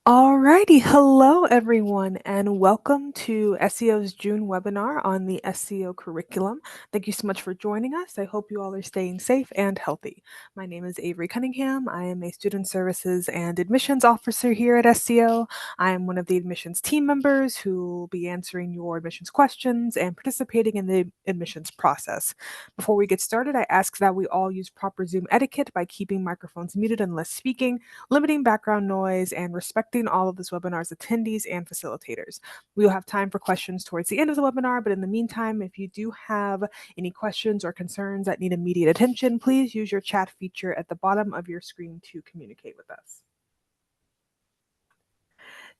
Alrighty, hello everyone, and welcome to SEO's June webinar on the SCO curriculum. Thank you so much for joining us. I hope you all are staying safe and healthy. My name is Avery Cunningham. I am a Student Services and Admissions Officer here at SCO. I am one of the admissions team members who will be answering your admissions questions and participating in the admissions process. Before we get started, I ask that we all use proper Zoom etiquette by keeping microphones muted unless speaking, limiting background noise, and respecting all of this webinar's attendees and facilitators. We will have time for questions towards the end of the webinar, but in the meantime, if you do have any questions or concerns that need immediate attention, please use your chat feature at the bottom of your screen to communicate with us.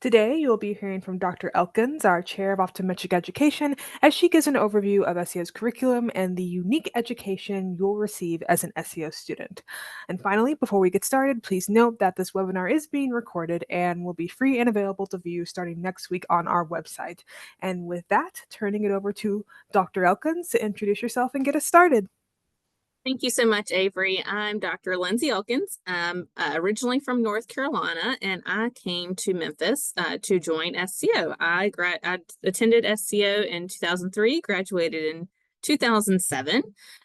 Today, you'll be hearing from Dr. Elkins, our Chair of Optometric Education, as she gives an overview of SEO's curriculum and the unique education you'll receive as an SEO student. And finally, before we get started, please note that this webinar is being recorded and will be free and available to view starting next week on our website. And with that, turning it over to Dr. Elkins to introduce yourself and get us started. Thank you so much, Avery. I'm Dr. Lindsay Elkins. I'm originally from North Carolina, and I came to Memphis to join SCO. I attended SCO in 2003, graduated in 2007.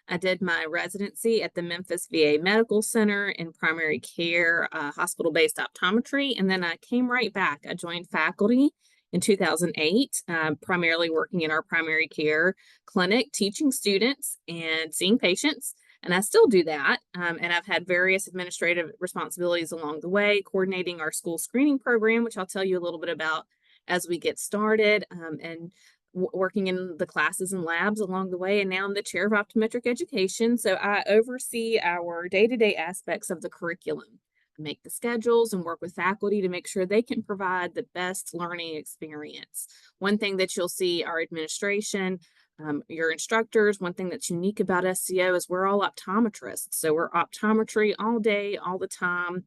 I did my residency at the Memphis VA Medical Center in primary care, hospital-based optometry, and then I came right back. I joined faculty in 2008, primarily working in our primary care clinic, teaching students and seeing patients. And I still do that. And I've had various administrative responsibilities along the way, coordinating our school screening program, which I'll tell you a little bit about as we get started, and working in the classes and labs along the way. And now I'm the chair of optometric education. So I oversee our day-to-day aspects of the curriculum. I make the schedules and work with faculty to make sure they can provide the best learning experience. One thing that you'll see our administration, your instructors, one thing that's unique about SCO is we're all optometrists. So we're optometry all day, all the time,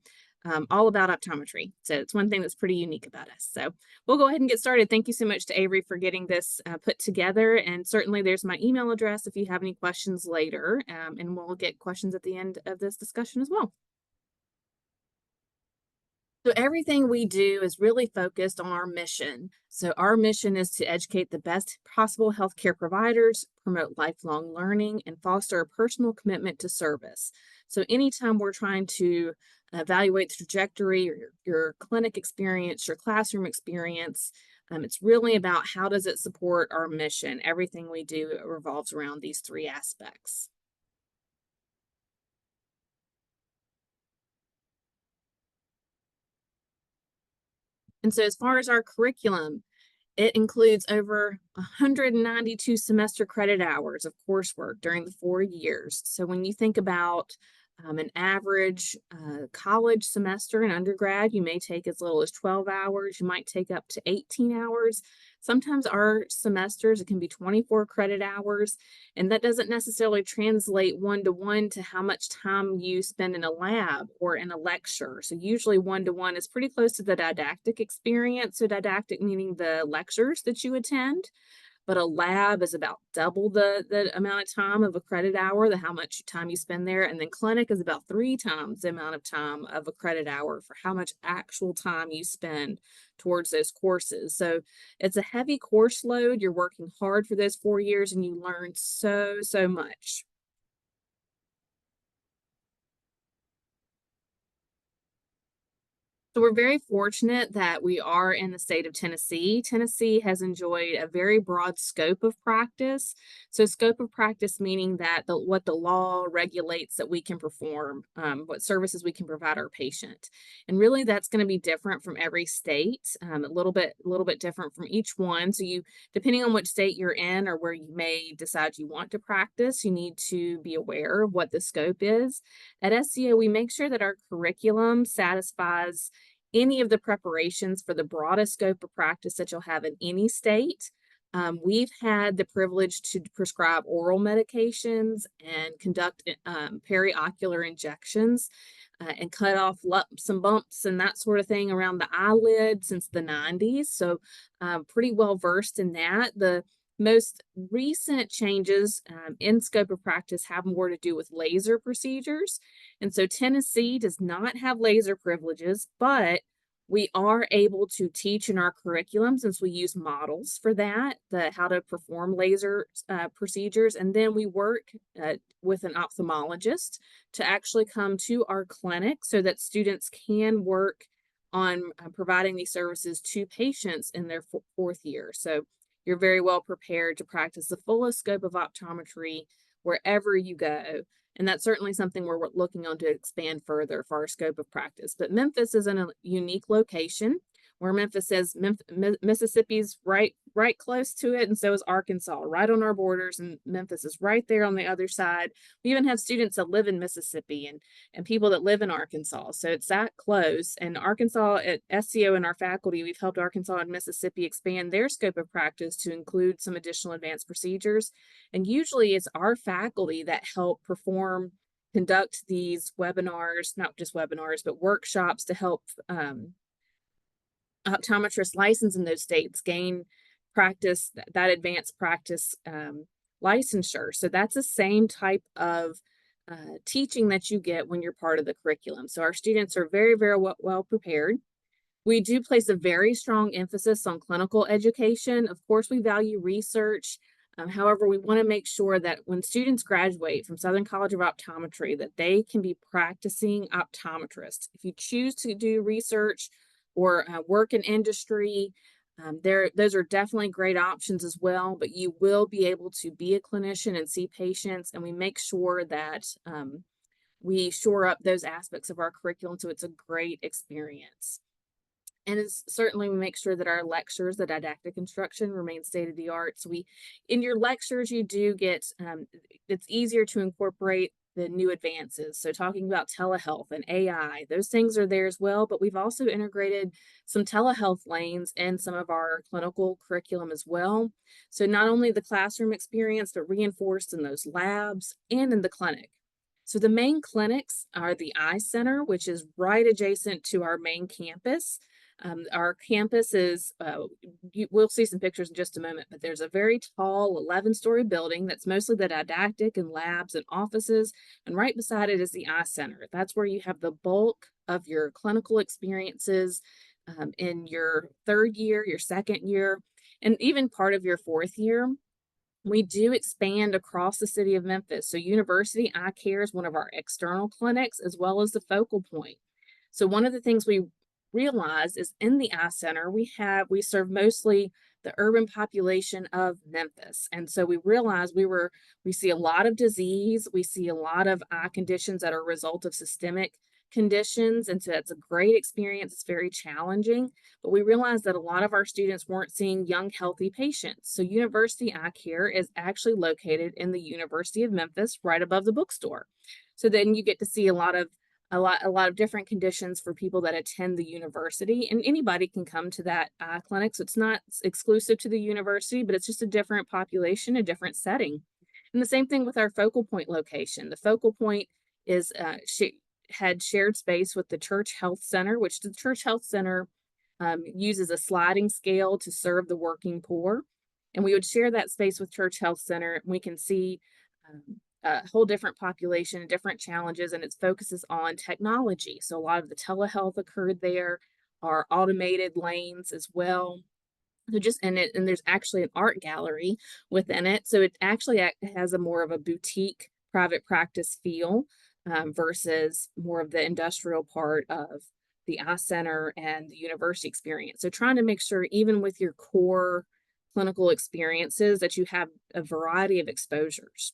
all about optometry. So it's one thing that's pretty unique about us. So we'll go ahead and get started. Thank you so much to Avery for getting this put together. And certainly there's my email address if you have any questions later, and we'll get questions at the end of this discussion as well. So everything we do is really focused on our mission. So our mission is to educate the best possible healthcare providers, promote lifelong learning, and foster a personal commitment to service. So anytime we're trying to evaluate the trajectory or your clinic experience, your classroom experience, it's really about how does it support our mission. Everything we do revolves around these three aspects. And so as far as our curriculum, it includes over 192 semester credit hours of coursework during the 4 years. So when you think about an average college semester in undergrad, you may take as little as 12 hours. You might take up to 18 hours. Sometimes our semesters, it can be 24 credit hours, and that doesn't necessarily translate one-to-one to how much time you spend in a lab or in a lecture. So usually one-to-one is pretty close to the didactic experience. So didactic meaning the lectures that you attend, but a lab is about double the amount of time of a credit hour, the how much time you spend there. And then clinic is about 3 times the amount of time of a credit hour for how much actual time you spend towards those courses. So it's a heavy course load. You're working hard for those 4 years and you learn so much. So we're very fortunate that we are in the state of Tennessee. Tennessee has enjoyed a very broad scope of practice. So scope of practice meaning that what the law regulates that we can perform, what services we can provide our patient. And really that's going to be different from every state, a little bit different from each one. So you, depending on which state you're in or where you may decide you want to practice, you need to be aware of what the scope is. At SCO, we make sure that our curriculum satisfies any of the preparations for the broadest scope of practice that you'll have in any state. We've had the privilege to prescribe oral medications and conduct periocular injections and cut off lumps and bumps and that sort of thing around the eyelid since the 90s. So pretty well versed in that. The most recent changes in scope of practice have more to do with laser procedures. And so Tennessee does not have laser privileges, but We are able to teach in our curriculum since we use models for that, the how to perform laser procedures, and then we work with an ophthalmologist to actually come to our clinic so that students can work on providing these services to patients in their fourth year. So you're very well prepared to practice the fullest scope of optometry wherever you go. And that's certainly something we're looking on to expand further for our scope of practice. But Memphis is in a unique location where Memphis is Mississippi's right close to it, and so is Arkansas, right on our borders, and Memphis is right there on the other side. We even have students that live in Mississippi and people that live in Arkansas. So it's that close. And Arkansas at SCO and our faculty, we've helped Arkansas and Mississippi expand their scope of practice to include some additional advanced procedures. And usually it's our faculty that help conduct these webinars, not just webinars, but workshops to help optometrists licensed in those states gain practice, that advanced practice licensure. So that's the same type of teaching that you get when you're part of the curriculum. So our students are very well prepared. We do place a very strong emphasis on clinical education. Of course, we value research. However, we want to make sure that when students graduate from Southern College of Optometry, that they can be practicing optometrists. If you choose to do research or work in industry, those are definitely great options as well, but you will be able to be a clinician and see patients, and we make sure that we shore up those aspects of our curriculum so it's a great experience. And it's certainly we make sure that our lectures, the didactic instruction, remain state of the art. So in your lectures, you do get, it's easier to incorporate the new advances. So talking about telehealth and AI, those things are there as well, but we've also integrated some telehealth lanes in some of our clinical curriculum as well. So not only the classroom experience, but reinforced in those labs and in the clinic. So the main clinics are the Eye Center, which is right adjacent to our main campus. Our campus is, we'll see some pictures in just a moment, but there's a very tall 11-story building that's mostly the didactic and labs and offices. And right beside it is the Eye Center. That's where you have the bulk of your clinical experiences in your third year, your second year, and even part of your fourth year. We do expand across the city of Memphis. So University Eye Care is one of our external clinics as well as the focal point. So one of the things we realize is in the Eye Center, we serve mostly the urban population of Memphis. And so we realize we see a lot of disease, we see a lot of eye conditions that are a result of systemic conditions. And so it's a great experience. It's very challenging, but we realized that a lot of our students weren't seeing young, healthy patients. So University Eye Care is actually located in the University of Memphis, right above the bookstore. So then you get to see a lot of different conditions for people that attend the university, and anybody can come to that eye clinic. So it's not exclusive to the university, but it's just a different population, a different setting. And the same thing with our focal point location. The focal point is had shared space with the Church Health Center, which the Church Health Center uses a sliding scale to serve the working poor. And we would share that space with Church Health Center. And we can see a whole different population, different challenges, and it focuses on technology. So a lot of the telehealth occurred there, our automated lanes as well. So and there's actually an art gallery within it. So it actually has a more of a boutique private practice feel versus more of the industrial part of the Eye Center and the university experience. So trying to make sure even with your core clinical experiences that you have a variety of exposures.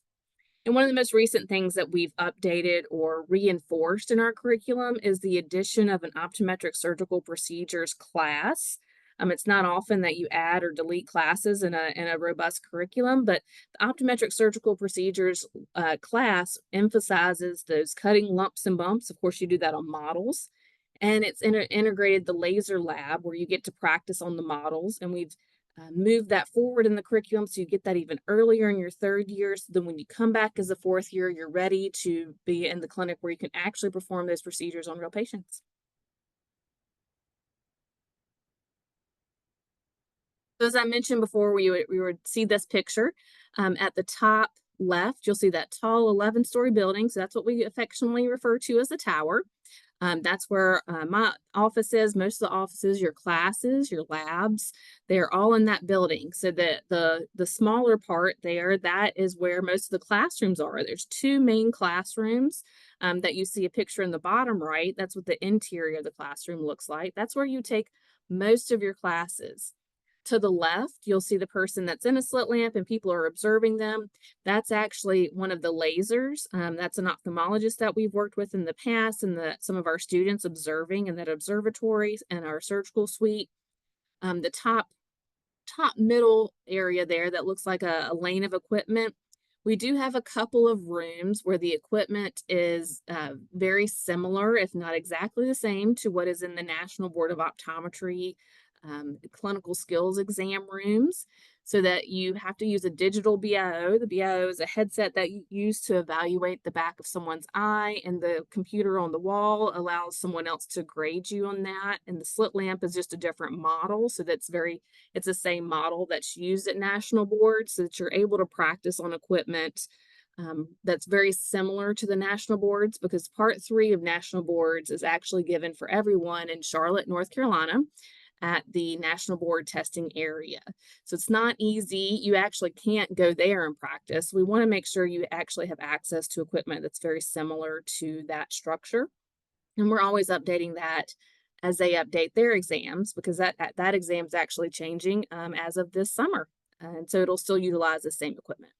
And one of the most recent things that we've updated or reinforced in our curriculum is the addition of an optometric surgical procedures class. It's not often that you add or delete classes in a robust curriculum, but the optometric surgical procedures class emphasizes those cutting lumps and bumps. Of course, you do that on models. And it's integrated the laser lab where you get to practice on the models. And we've move that forward in the curriculum so you get that even earlier in your third year. So then when you come back as a fourth year, you're ready to be in the clinic where you can actually perform those procedures on real patients. So as I mentioned before, we would see this picture at the top. left, you'll see that tall 11-story building. So that's what we affectionately refer to as the tower. That's where my office is, most of the offices, your classes, your labs, they're all in that building. So the smaller part there, that is where most of the classrooms are. There's two main classrooms that you see a picture in the bottom right. That's what the interior of the classroom looks like. That's where you take most of your classes. To the left, you'll see the person that's in a slit lamp and people are observing them. That's actually one of the lasers. That's an ophthalmologist that we've worked with in the past, and that some of our students observing in that observatory and our surgical suite. The top middle area there that looks like a lane of equipment. We do have a couple of rooms where the equipment is very similar, if not exactly the same, to what is in the National Board of Optometry clinical skills exam rooms, so that you have to use a digital BIO. The BIO is a headset that you use to evaluate the back of someone's eye, and the computer on the wall allows someone else to grade you on that. And the slit lamp is just a different model, so it's the same model that's used at national boards, so that you're able to practice on equipment that's very similar to the national boards, because part 3 of national boards is actually given for everyone in Charlotte, North Carolina, at the national board testing area. So it's not easy. You actually can't go there and practice. We want to make sure you actually have access to equipment that's very similar to that structure. And we're always updating that as they update their exams, because that exam is actually changing as of this summer. And so it'll still utilize the same equipment.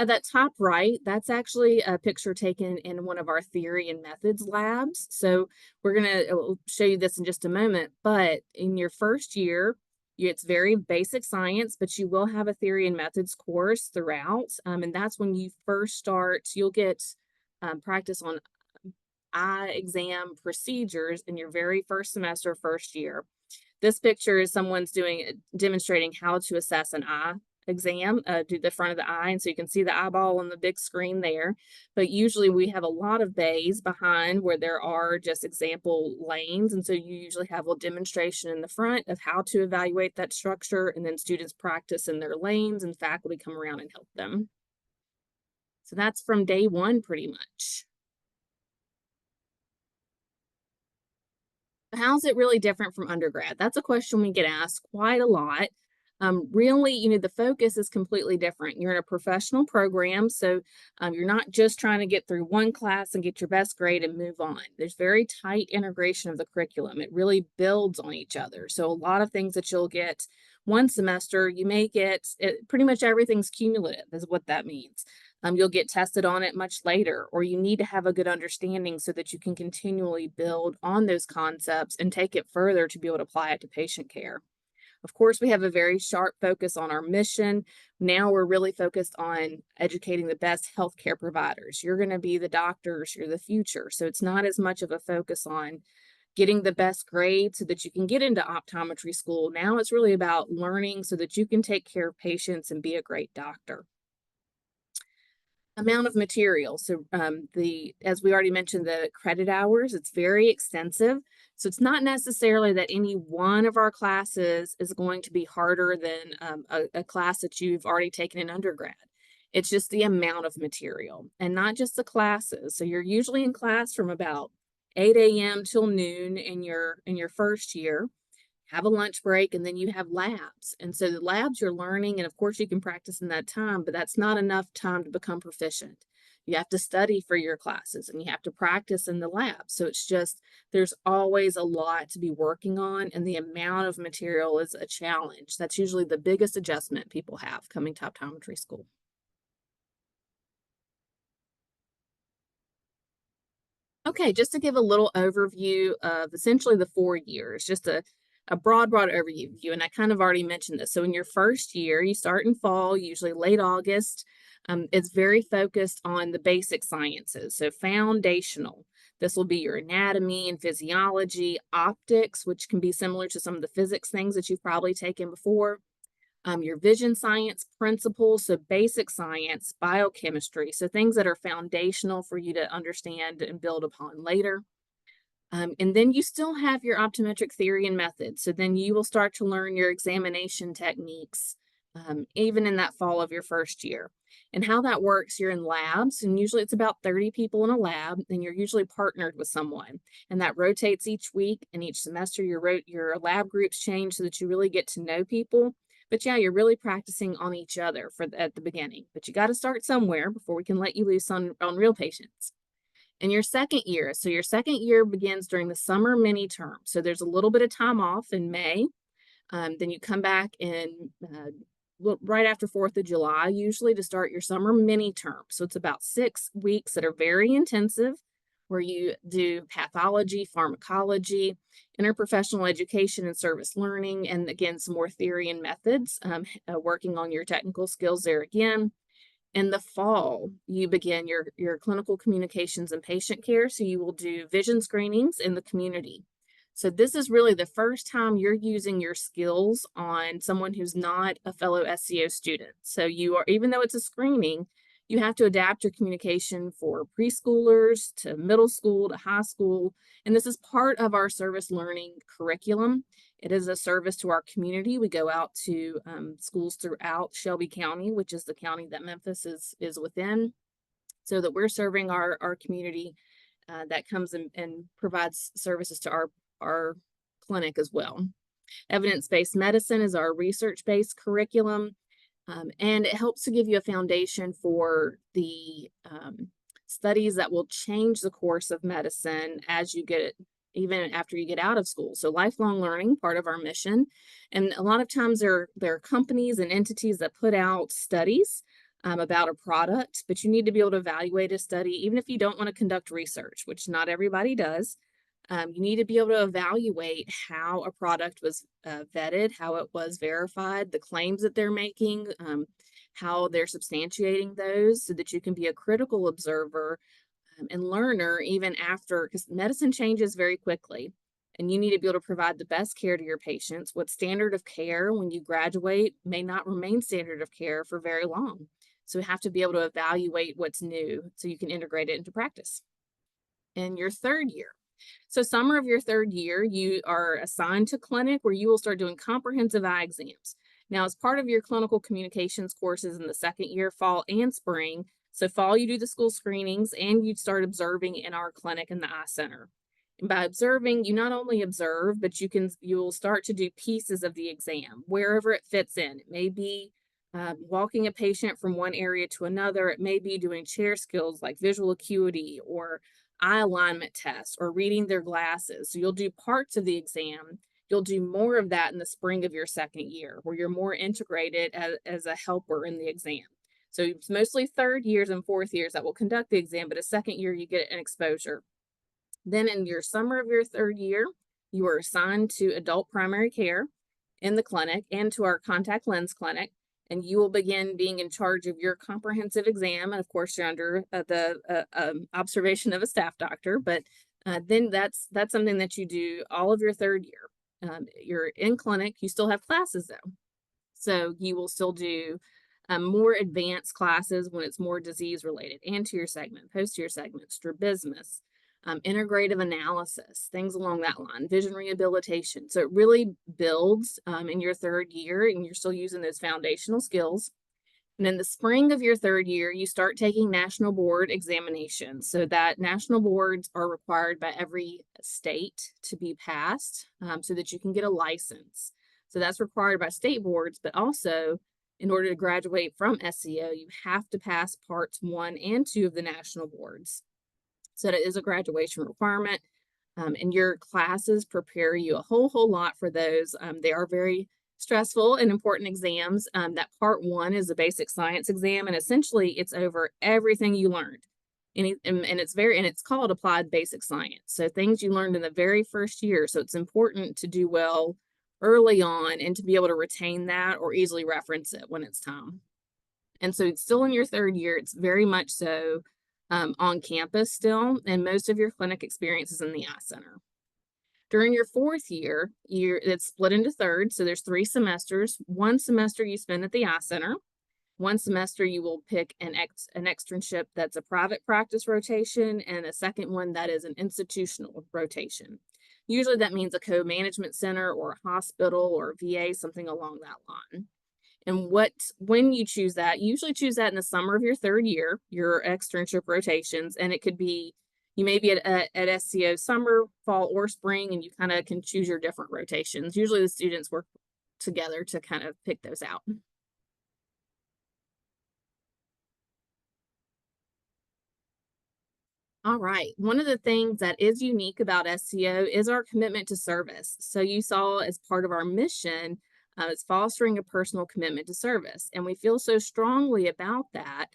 At that top right, that's actually a picture taken in one of our theory and methods labs. So we're going to show you this in just a moment. But in your first year, it's very basic science, but you will have a theory and methods course throughout. And that's when you first start, you'll get practice on eye exam procedures in your very first semester, first year. This picture is someone's demonstrating how to assess an eye exam, do the front of the eye. And so you can see the eyeball on the big screen there. But usually we have a lot of bays behind where there are just example lanes. And so you usually have a demonstration in the front of how to evaluate that structure. And then students practice in their lanes and faculty come around and help them. So that's from day 1 pretty much. How's it really different from undergrad? That's a question we get asked quite a lot. Really, the focus is completely different. You're in a professional program, so you're not just trying to get through one class and get your best grade and move on. There's very tight integration of the curriculum. It really builds on each other. So a lot of things that you'll get one semester, you may get pretty much everything's cumulative, is what that means. You'll get tested on it much later, or you need to have a good understanding so that you can continually build on those concepts and take it further to be able to apply it to patient care. Of course, we have a very sharp focus on our mission. Now we're really focused on educating the best healthcare providers. You're going to be the doctors, you're the future. So it's not as much of a focus on getting the best grade so that you can get into optometry school. Now it's really about learning so that you can take care of patients and be a great doctor. Amount of material. So as we already mentioned, the credit hours, it's very extensive. So it's not necessarily that any one of our classes is going to be harder than a class that you've already taken in undergrad. It's just the amount of material, and not just the classes. So you're usually in class from about 8 a.m. till noon in your first year. Have a lunch break, and then you have labs. And so the labs you're learning, and of course you can practice in that time, but that's not enough time to become proficient. You have to study for your classes and you have to practice in the lab. So it's just, there's always a lot to be working on, and the amount of material is a challenge. That's usually the biggest adjustment people have coming to optometry school. Okay, just to give a little overview of essentially the 4 years, just a broad overview. And I kind of already mentioned this. So in your first year, you start in fall, usually late August. It's very focused on the basic sciences, so foundational. This will be your anatomy and physiology, optics, which can be similar to some of the physics things that you've probably taken before. Your vision science principles, so basic science, biochemistry, so things that are foundational for you to understand and build upon later. And then you still have your optometric theory and methods. So then you will start to learn your examination techniques even in that fall of your first year. And how that works, you're in labs, and usually it's about 30 people in a lab, and you're usually partnered with someone. And that rotates each week, and each semester your lab groups change so that you really get to know people. But yeah, you're really practicing on each other at the beginning. But you got to start somewhere before we can let you loose on real patients. And your second year, so your second year begins during the summer mini term. So there's a little bit of time off in May. Then you come back in right after 4th of July, usually to start your summer mini term. So it's about 6 weeks that are very intensive, where you do pathology, pharmacology, interprofessional education and service learning, and again, some more theory and methods, working on your technical skills there again. In the fall, you begin your clinical communications and patient care. So you will do vision screenings in the community. So this is really the first time you're using your skills on someone who's not a fellow SCO student. So you are, even though it's a screening, you have to adapt your communication for preschoolers to middle school to high school. And this is part of our service learning curriculum. It is a service to our community. We go out to schools throughout Shelby County, which is the county that Memphis is within, so that we're serving our community that comes and provides services to our clinic as well. Evidence-based medicine is our research-based curriculum, and it helps to give you a foundation for the studies that will change the course of medicine as you get it, even after you get out of school. So lifelong learning, part of our mission. And a lot of times there are companies and entities that put out studies about a product, but you need to be able to evaluate a study, even if you don't want to conduct research, which not everybody does. You need to be able to evaluate how a product was vetted, how it was verified, the claims that they're making, how they're substantiating those, so that you can be a critical observer and learner even after, because medicine changes very quickly. And you need to be able to provide the best care to your patients. What standard of care when you graduate may not remain standard of care for very long. So we have to be able to evaluate what's new so you can integrate it into practice. In your third year, so summer of your third year, you are assigned to clinic where you will start doing comprehensive eye exams. Now, as part of your clinical communications courses in the second year, fall and spring, so fall you do the school screenings and you start observing in our clinic in the eye center. And by observing, you not only observe, but you'll start to do pieces of the exam wherever it fits in. It may be walking a patient from one area to another. It may be doing chair skills like visual acuity or eye alignment tests or reading their glasses. So you'll do parts of the exam. You'll do more of that in the spring of your second year, where you're more integrated as a helper in the exam. So it's mostly third years and fourth years that will conduct the exam, but a second year you get an exposure. Then in your summer of your third year, you are assigned to adult primary care in the clinic and to our contact lens clinic, and you will begin being in charge of your comprehensive exam. And of course, you're under the observation of a staff doctor, but then that's something that you do all of your third year. You're in clinic, you still have classes though. So you will still do more advanced classes when it's more disease related, anterior segment, posterior segment, strabismus, integrative analysis, things along that line, vision rehabilitation. So it really builds in your third year, and you're still using those foundational skills. And in the spring of your third year, you start taking national board examinations. So that national boards are required by every state to be passed so that you can get a license. So that's required by state boards, but also in order to graduate from SCO, you have to pass parts 1 and 2 of the national boards. So that is a graduation requirement. And your classes prepare you a whole lot for those. They are very stressful and important exams. That part 1 is a basic science exam, and essentially it's over everything you learned. And it's called applied basic science. So things you learned in the very first year. So it's important to do well early on and to be able to retain that or easily reference it when it's time. And so it's still in your third year. It's very much so on campus still, and most of your clinic experience is in the eye center. During your fourth year, it's split into thirds. So there's 3 semesters. One semester you spend at the eye center. One semester you will pick an externship that's a private practice rotation, and a second one that is an institutional rotation. Usually that means a co-management center or a hospital or VA, something along that line. And when you choose that, you usually choose that in the summer of your third year, your externship rotations, and it could be you may be at SCO summer, fall, or spring, and you kind of can choose your different rotations. Usually the students work together to kind of pick those out. All right. One of the things that is unique about SCO is our commitment to service. So you saw as part of our mission, it's fostering a personal commitment to service. And we feel so strongly about that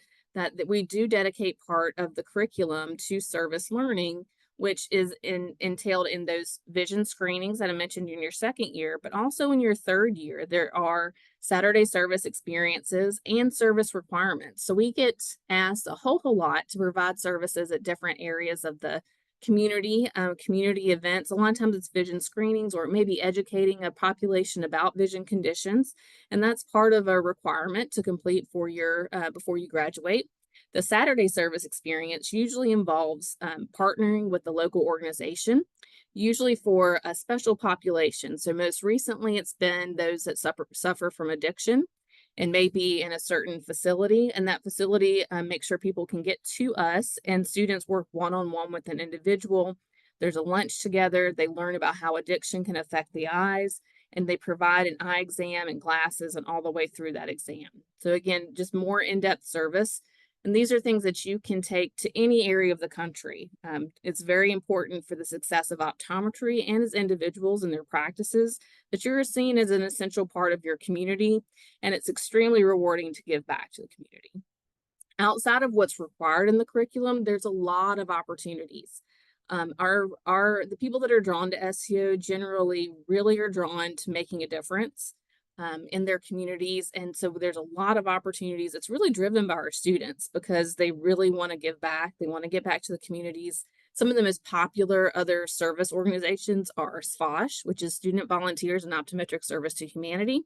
we do dedicate part of the curriculum to service learning, which is entailed in those vision screenings that I mentioned in your second year, but also in your third year. There are Saturday service experiences and service requirements. So we get asked a whole lot to provide services at different areas of the community events. A lot of times it's vision screenings, or it may be educating a population about vision conditions. And that's part of a requirement to complete for your before you graduate. The Saturday service experience usually involves partnering with the local organization, usually for a special population. So most recently, it's been those that suffer from addiction and may be in a certain facility. And that facility makes sure people can get to us, and students work one-on-one with an individual. There's a lunch together. They learn about how addiction can affect the eyes, and they provide an eye exam and glasses and all the way through that exam. So again, just more in-depth service. And these are things that you can take to any area of the country. It's very important for the success of optometry and as individuals in their practices that you're seen as an essential part of your community, and it's extremely rewarding to give back to the community. Outside of what's required in the curriculum, there's a lot of opportunities. The people that are drawn to SEO generally really are drawn to making a difference in their communities. And so there's a lot of opportunities. It's really driven by our students because they really want to give back. They want to get back to the communities. Some of the most popular other service organizations are SFOSH, which is Student Volunteers in Optometric Service to Humanity.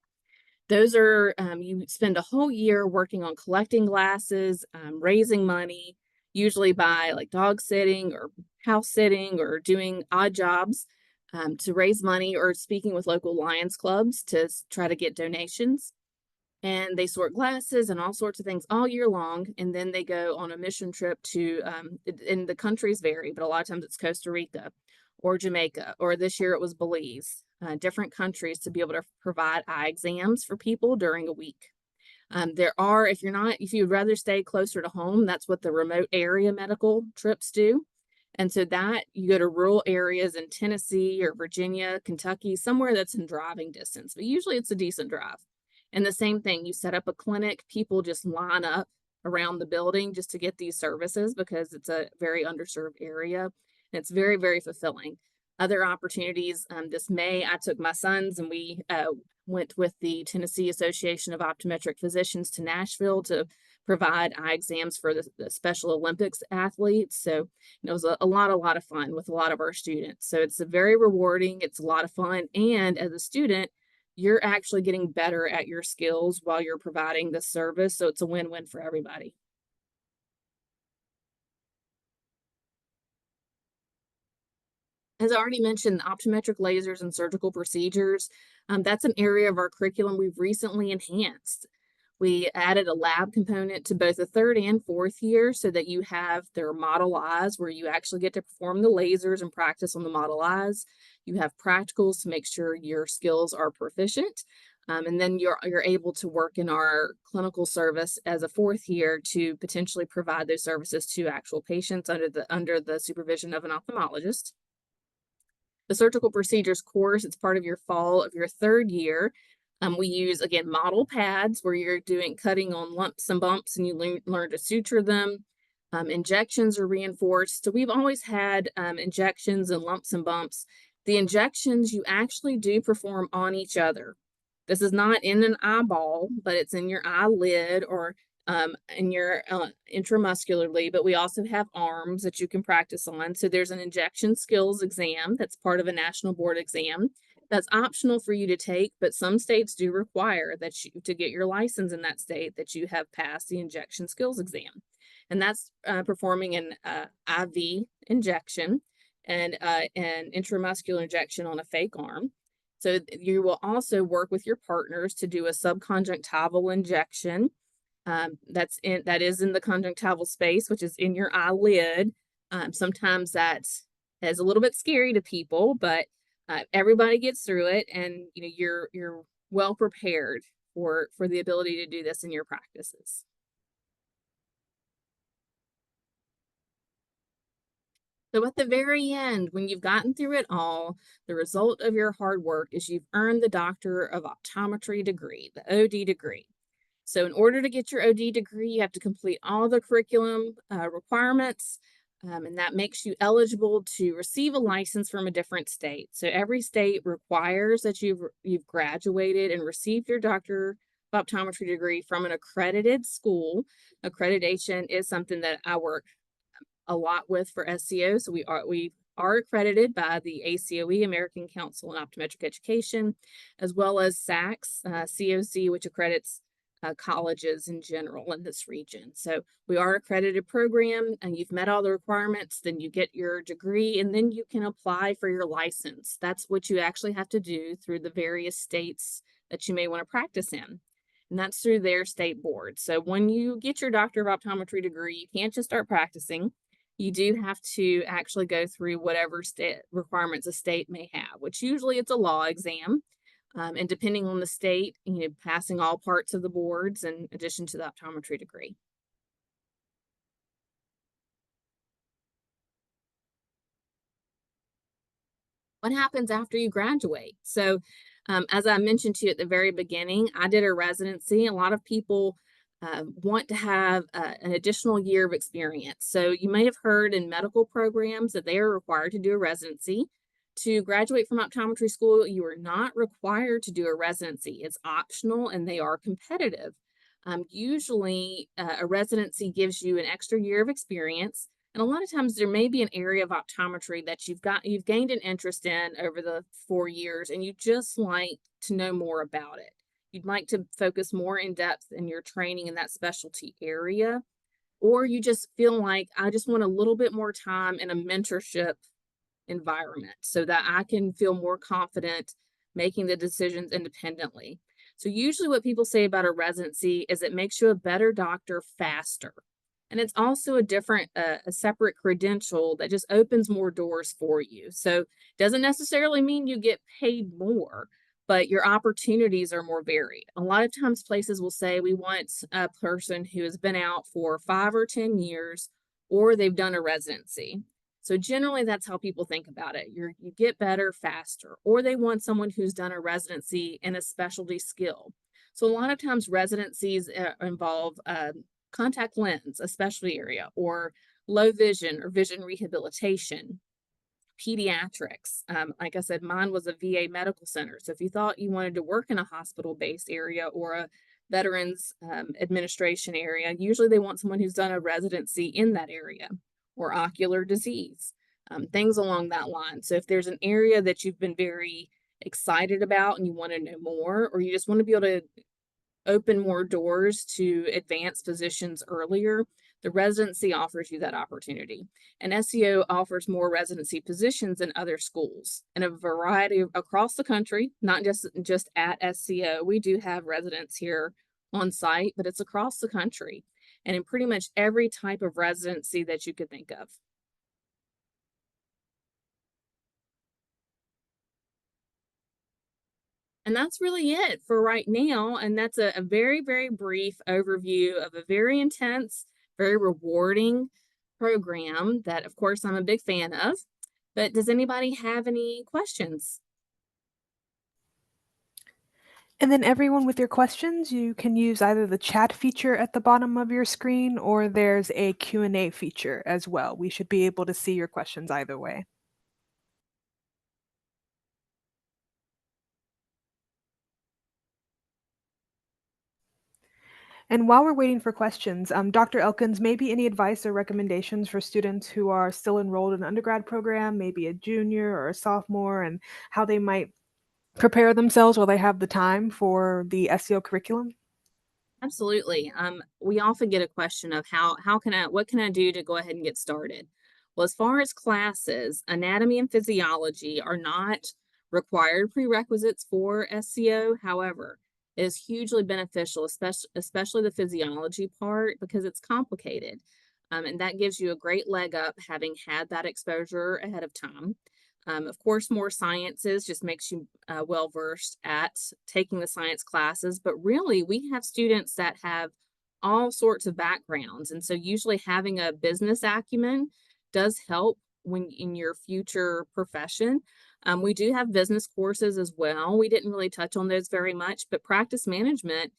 Those are, you spend a whole year working on collecting glasses, raising money, usually by like dog sitting or house sitting or doing odd jobs to raise money, or speaking with local Lions clubs to try to get donations. And they sort glasses and all sorts of things all year long. And then they go on a mission trip to, and the countries vary, but a lot of times it's Costa Rica or Jamaica, or this year it was Belize, different countries to be able to provide eye exams for people during a week. If you'd rather stay closer to home, that's what the remote area medical trips do. And so that you go to rural areas in Tennessee or Virginia, Kentucky, somewhere that's in driving distance, but usually it's a decent drive. And the same thing, you set up a clinic, people just line up around the building just to get these services because it's a very underserved area. And it's very, very fulfilling. Other opportunities, this May, I took my sons and we went with the Tennessee Association of Optometric Physicians to Nashville to provide eye exams for the Special Olympics athletes. So it was a lot of fun with a lot of our students. So it's a very rewarding, it's a lot of fun. And as a student, you're actually getting better at your skills while you're providing the service. So it's a win-win for everybody. As I already mentioned, optometric lasers and surgical procedures, that's an area of our curriculum we've recently enhanced. We added a lab component to both the third and fourth year so that you have their model eyes where you actually get to perform the lasers and practice on the model eyes. You have practicals to make sure your skills are proficient. And then you're able to work in our clinical service as a fourth year to potentially provide those services to actual patients under the supervision of an ophthalmologist. The surgical procedures course, it's part of your fall of your third year. We use, again, model pads where you're doing cutting on lumps and bumps and you learn to suture them. Injections are reinforced. So we've always had injections and lumps and bumps. The injections you actually do perform on each other. This is not in an eyeball, but it's in your eyelid or in your intramuscularly, but we also have arms that you can practice on. So there's an injection skills exam that's part of a national board exam. That's optional for you to take, but some states do require that you to get your license in that state that you have passed the injection skills exam. And that's performing an IV injection and an intramuscular injection on a fake arm. So you will also work with your partners to do a subconjunctival injection. That is in the conjunctival space, which is in your eyelid. Sometimes that is a little bit scary to people, but everybody gets through it, and you're well prepared for the ability to do this in your practices. So at the very end, when you've gotten through it all, the result of your hard work is you've earned the Doctor of Optometry degree, the OD degree. So in order to get your OD degree, you have to complete all the curriculum requirements, and that makes you eligible to receive a license from a different state. So every state requires that you've graduated and received your Doctor of Optometry degree from an accredited school. Accreditation is something that I work a lot with for SCO. So we are accredited by the ACOE, American Council on Optometric Education, as well as SACS, COC, which accredits colleges in general in this region. So we are an accredited program, and you've met all the requirements, then you get your degree, and then you can apply for your license. That's what you actually have to do through the various states that you may want to practice in. And that's through their state board. So when you get your Doctor of Optometry degree, you can't just start practicing. You do have to actually go through whatever state requirements a state may have, which usually it's a law exam. And depending on the state, passing all parts of the boards in addition to the optometry degree. What happens after you graduate? So, as I mentioned to you at the very beginning, I did a residency. A lot of people want to have an additional year of experience. So, you may have heard in medical programs that they are required to do a residency. To graduate from optometry school, you are not required to do a residency. It's optional and they are competitive. Usually, a residency gives you an extra year of experience, and a lot of times there may be an area of optometry that you've gained an interest in over the 4 years, and you just like to know more about it. You'd like to focus more in depth in your training in that specialty area, or you just feel like I just want a little bit more time in a mentorship environment so that I can feel more confident making the decisions independently. So, usually, what people say about a residency is it makes you a better doctor faster. And it's also a separate credential that just opens more doors for you. So, doesn't necessarily mean you get paid more, but your opportunities are more varied. A lot of times, places will say we want a person who has been out for 5 or 10 years, or they've done a residency. So generally, that's how people think about it. You get better faster, or they want someone who's done a residency in a specialty skill. So a lot of times residencies involve contact lens, a specialty area, or low vision or vision rehabilitation, pediatrics. Like I said, mine was a VA medical center. So if you thought you wanted to work in a hospital-based area or a veterans administration area, usually they want someone who's done a residency in that area, or ocular disease, things along that line. So if there's an area that you've been very excited about and you want to know more, or you just want to be able to open more doors to advance physicians earlier, the residency offers you that opportunity. And SEO offers more residency positions than other schools in a variety across the country, not just at SCO. We do have residents here on site, but it's across the country and in pretty much every type of residency that you could think of. And that's really it for right now. And that's a very, very brief overview of a very intense, very rewarding program that, of course, I'm a big fan of. But does anybody have any questions? And then everyone with your questions, you can use either the chat feature at the bottom of your screen or there's a Q&A feature as well. We should be able to see your questions either way. And while we're waiting for questions, Dr. Elkins, maybe any advice or recommendations for students who are still enrolled in an undergrad program, maybe a junior or a sophomore, and how they might prepare themselves while they have the time for the SEO curriculum? Absolutely. We often get a question of how can what can I do to go ahead and get started? Well, as far as classes, anatomy and physiology are not required prerequisites for SCO. However, it is hugely beneficial, especially the physiology part, because it's complicated. And that gives you a great leg up having had that exposure ahead of time. Of course, more sciences just makes you well versed at taking the science classes, but really, we have students that have all sorts of backgrounds. And so, usually, having a business acumen does help when in your future profession. We do have business courses as well. We didn't really touch on those very much, but practice management,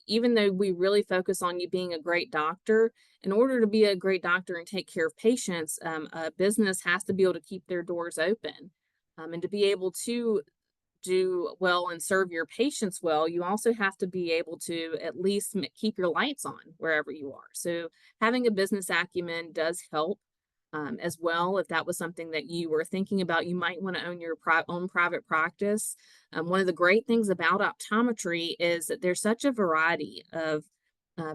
even though we really focus on you being a great doctor, in order to be a great doctor and take care of patients, a business has to be able to keep their doors open. And to be able to do well and serve your patients well, you also have to be able to at least keep your lights on wherever you are. So, having a business acumen does help as well. If that was something that you were thinking about, you might want to own your own private practice. One of the great things about optometry is that there's such a variety of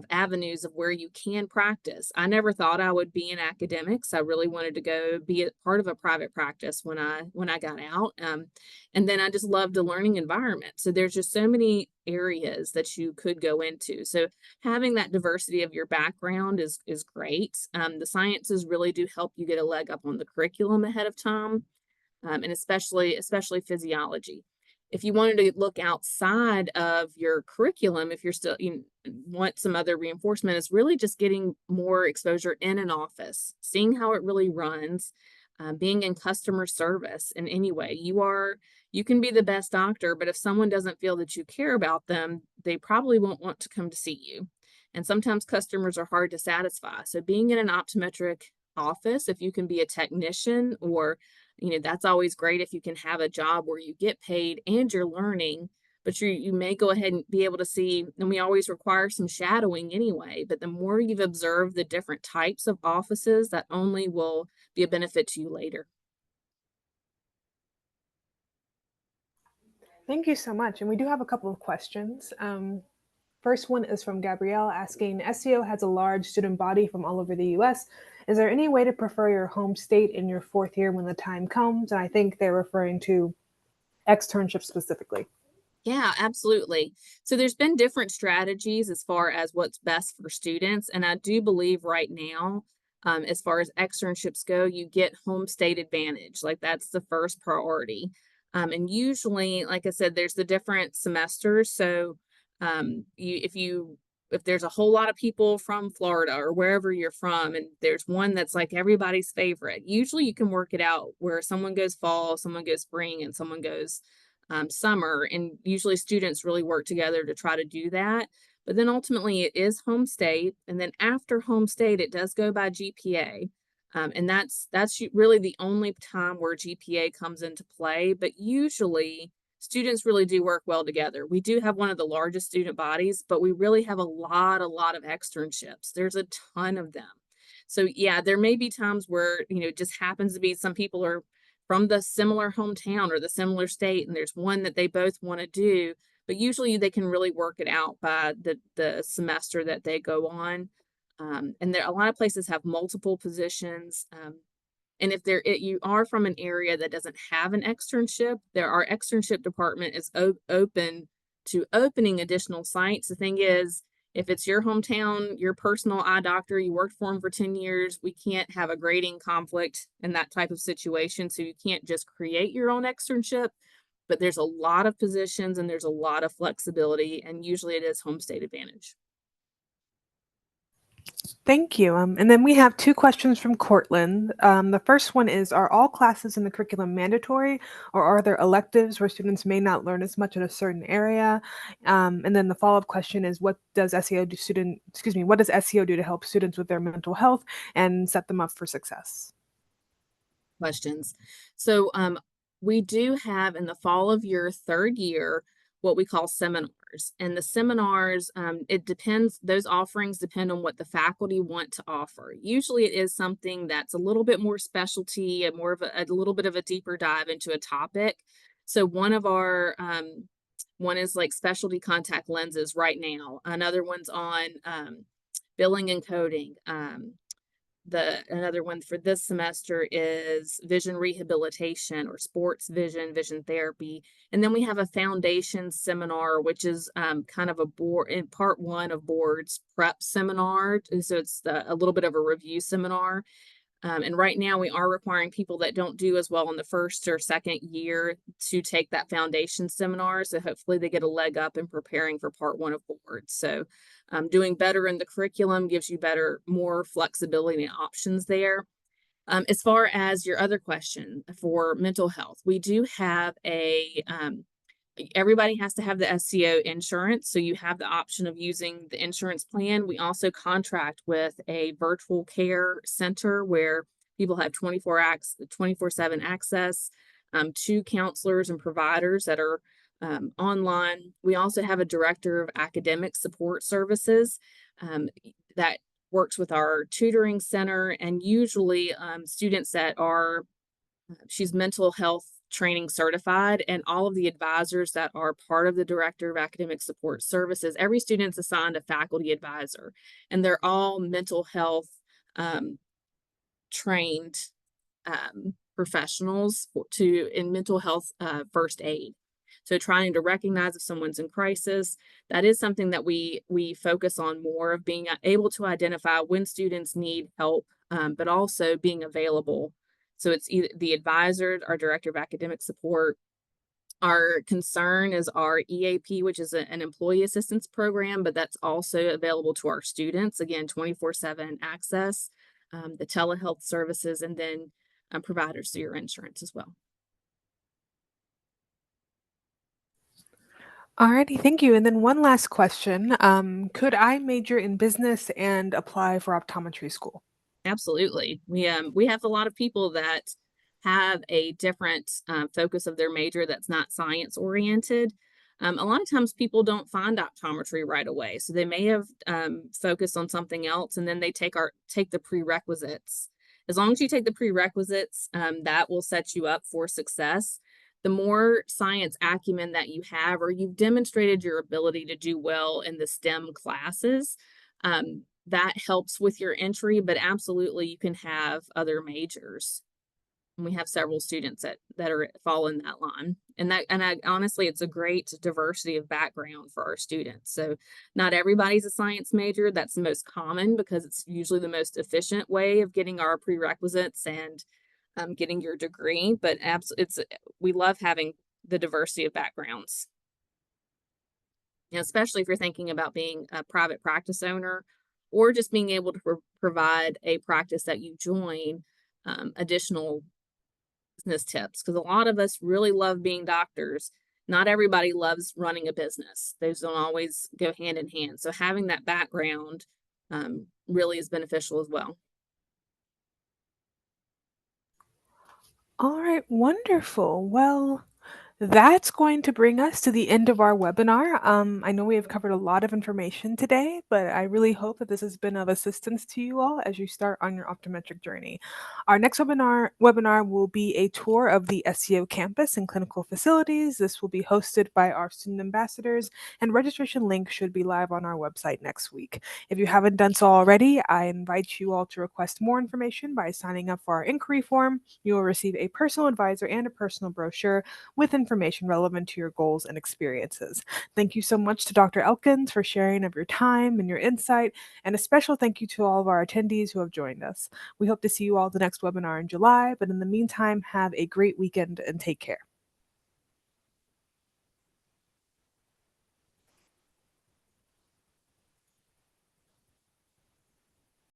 avenues of where you can practice. I never thought I would be in academics. I really wanted to go be a part of a private practice when I got out, and then I just loved the learning environment. So there's just so many areas that you could go into. So having that diversity of your background is great. The sciences really do help you get a leg up on the curriculum ahead of time, and especially physiology. If you wanted to look outside of your curriculum, if you're still want some other reinforcement, is really just getting more exposure in an office, seeing how it really runs, being in customer service in any way. You can be the best doctor, but if someone doesn't feel that you care about them, they probably won't want to come to see you. And sometimes customers are hard to satisfy. So being in an optometric office, if you can be a technician, or that's always great if you can have a job where you get paid and you're learning, but you may go ahead and be able to see, and we always require some shadowing anyway, but the more you've observed the different types of offices, that only will be a benefit to you later. Thank you so much. And we do have a couple of questions. First one is from Gabrielle asking, SEO has a large student body from all over the US. Is there any way to prefer your home state in your fourth year when the time comes? And I think they're referring to externship specifically. Yeah, absolutely. So there's been different strategies as far as what's best for students. And I do believe right now, as far as externships go, you get home state advantage. Like that's the first priority. And usually, like I said, there's the different semesters. So if there's a whole lot of people from Florida or wherever you're from, and there's one that's like everybody's favorite, usually you can work it out where someone goes fall, someone goes spring, and someone goes summer. And usually students really work together to try to do that. But then ultimately it is home state. And then after home state, it does go by GPA. And that's really the only time where GPA comes into play. But usually students really do work well together. We do have one of the largest student bodies, but we really have a lot of externships. There's a ton of them. So yeah, there may be times where, it just happens to be some people are from the similar hometown or the similar state, and there's one that they both want to do, but usually they can really work it out by the semester that they go on. And there a lot of places have multiple positions. And if you are from an area that doesn't have an externship, our externship department is open to opening additional sites. The thing is, if it's your hometown, your personal eye doctor, you worked for him for 10 years, we can't have a grading conflict in that type of situation. So you can't just create your own externship, but there's a lot of positions and there's a lot of flexibility, and usually it is home state advantage. Thank you. And then we have two questions from Cortland. The first one is, are all classes in the curriculum mandatory, or are there electives where students may not learn as much in a certain area? And then the follow-up question is, what does SEO do to help students with their mental health and set them up for success? Questions. So we do have in the fall of your third year what we call seminars. And the seminars, it depends, those offerings depend on what the faculty want to offer. Usually it is something that's a little bit more specialty and more of a little bit of a deeper dive into a topic. So one is like specialty contact lenses right now. Another one's on billing and coding. Another one for this semester is vision rehabilitation or sports vision therapy. And then we have a foundation seminar, which is kind of a board in part one of board's prep seminar. And so it's a little bit of a review seminar. And right now, we are requiring people that don't do as well in the first or second year to take that foundation seminar. So hopefully, they get a leg up in preparing for part one of board. So, doing better in the curriculum gives you more flexibility and options there. As far as your other question for mental health, we do have everybody has to have the SCO insurance. So you have the option of using the insurance plan. We also contract with a virtual care center where people have 24/7 access to counselors and providers that are online. We also have a director of academic support services that works with our tutoring center, and usually students that are she's mental health training certified, and all of the advisors that are part of the director of academic support services, every student's assigned a faculty advisor, and they're all mental health um, trained professionals in mental health first aid. So trying to recognize if someone's in crisis, that is something that we focus on more, of being able to identify when students need help, but also being available. So it's either the advisor, our director of academic support. Our concern is our EAP, which is an employee assistance program, but that's also available to our students. Again, 24/7 access, the telehealth services, and then providers through your insurance as well. Alrighty, thank you. And then one last question. Could I major in business and apply for optometry school? Absolutely. We have a lot of people that have a different focus of their major that's not science oriented. A lot of times people don't find optometry right away, so they may have focused on something else, and then they take the prerequisites. As long as you take the prerequisites, that will set you up for success. The more science acumen that you have, or you've demonstrated your ability to do well in the STEM classes, that helps with your entry, but absolutely you can have other majors. And we have several students that are fall in that line. And honestly, it's a great diversity of background for our students. So not everybody's a science major. That's the most common because it's usually the most efficient way of getting our prerequisites and getting your degree. But we love having the diversity of backgrounds, especially if you're thinking about being a private practice owner or just being able to provide a practice that you join additional business tips. Because a lot of us really love being doctors. Not everybody loves running a business, those don't always go hand in hand. So having that background really is beneficial as well. All right, wonderful. Well, that's going to bring us to the end of our webinar. I know we have covered a lot of information today, but I really hope that this has been of assistance to you all as you start on your optometric journey. Our next webinar will be a tour of the SCO campus and clinical facilities. This will be hosted by our student ambassadors, and registration link should be live on our website next week. If you haven't done so already, I invite you all to request more information by signing up for our inquiry form. You will receive a personal advisor and a personal brochure with information relevant to your goals and experiences. Thank you so much to Dr. Elkins for sharing of your time and your insight, and a special thank you to all of our attendees who have joined us. We hope to see you all at the next webinar in July, but in the meantime, have a great weekend and take care.